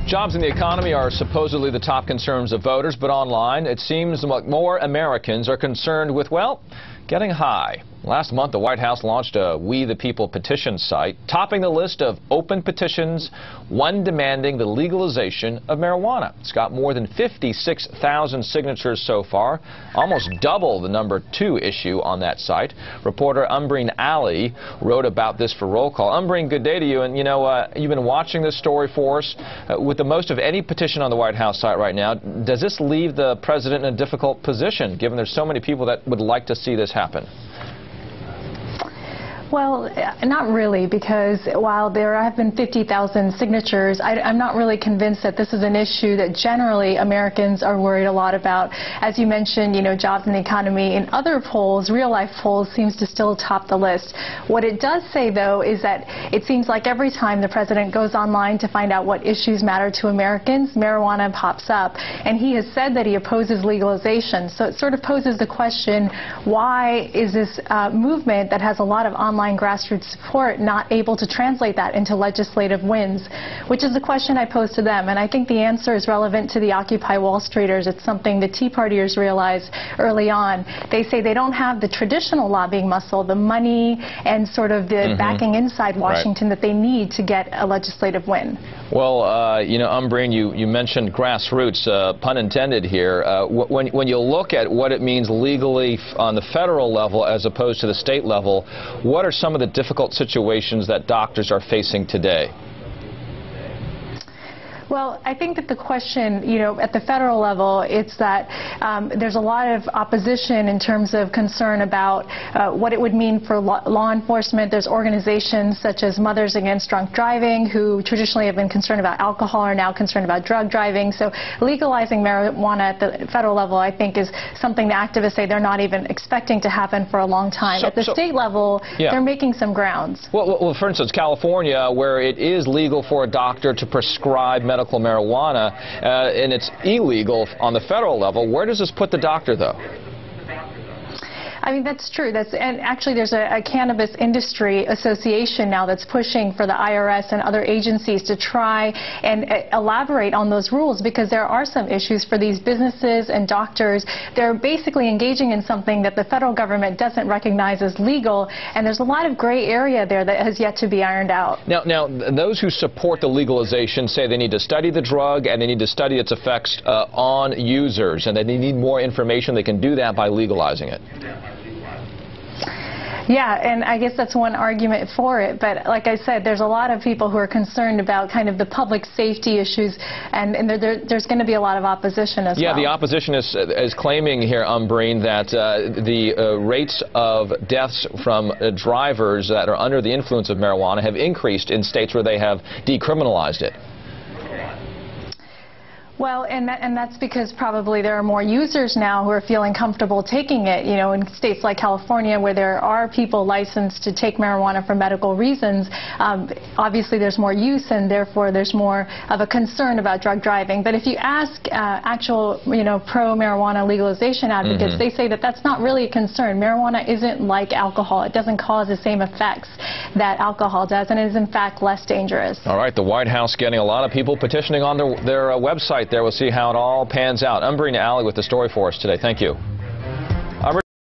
Jobs and the economy are supposedly the top concerns of voters, but online it seems like more Americans are concerned with, well, getting high. Last month, the White House launched a We the People petition site, topping the list of open petitions, one demanding the legalization of marijuana. It's got more than 56,000 signatures so far, almost double the #2 issue on that site. Reporter Ambreen Ali wrote about this for Roll Call. Ambreen, good day to you. And, you've been watching this story for us. With the most of any petition on the White House site right now, does this leave the president in a difficult position, given there's so many people that would like to see this happen? Well, not really, because while there have been 50,000 signatures, I'm not really convinced that this is an issue that generally Americans are worried a lot about. As you mentioned, jobs and the economy in other polls, real-life polls, seems to still top the list. What it does say, though, is that it seems like every time the president goes online to find out what issues matter to Americans, marijuana pops up. And he has said that he opposes legalization. So it sort of poses the question, why is this movement that has a lot of online grassroots support not able to translate that into legislative wins, which is the question I pose to them. And I think the answer is relevant to the Occupy Wall Streeters. It's something the Tea Partiers realized early on. They say they don't have the traditional lobbying muscle, the money and sort of the backing inside Washington that they need to get a legislative win. Well, Ambreen, you mentioned grassroots, pun intended here. When you look at what it means legally on the federal level as opposed to the state level, what are some of the difficult situations that doctors are facing today? Well, I think that the question, at the federal level, it's that there's a lot of opposition in terms of concern about what it would mean for law enforcement. There's organizations such as Mothers Against Drunk Driving, who traditionally have been concerned about alcohol, are now concerned about drug driving. So legalizing marijuana at the federal level, I think, is something the activists say they're not even expecting to happen for a long time. At the state level, they're making some grounds. Well, for instance, California, where it is legal for a doctor to prescribe medical marijuana, and it's illegal on the federal level. Where does this put the doctor, though? I mean, that's true. And actually, there's a cannabis industry association now that's pushing for the IRS and other agencies to try and elaborate on those rules, because there are some issues for these businesses and doctors. They're basically engaging in something that the federal government doesn't recognize as legal, and there's a lot of gray area there that has yet to be ironed out. Now, those who support the legalization say they need to study the drug and they need to study its effects on users, and that they need more information. They can do that by legalizing it. Yeah, and I guess that's one argument for it. But like I said, there's a lot of people who are concerned about kind of the public safety issues, and there's going to be a lot of opposition as well. Yeah, the opposition is claiming here, Ambreen, that the rates of deaths from drivers that are under the influence of marijuana have increased in states where they have decriminalized it. Well, and that's because probably there are more users now who are feeling comfortable taking it. In states like California, where there are people licensed to take marijuana for medical reasons, obviously there's more use, and therefore there's more of a concern about drug driving. But if you ask actual, pro-marijuana legalization advocates, they say that that's not really a concern. Marijuana isn't like alcohol. It doesn't cause the same effects that alcohol does, and it is in fact less dangerous. All right, the White House getting a lot of people petitioning on their website there. We'll see how it all pans out. Ambreen Ali with the story for us today. Thank you.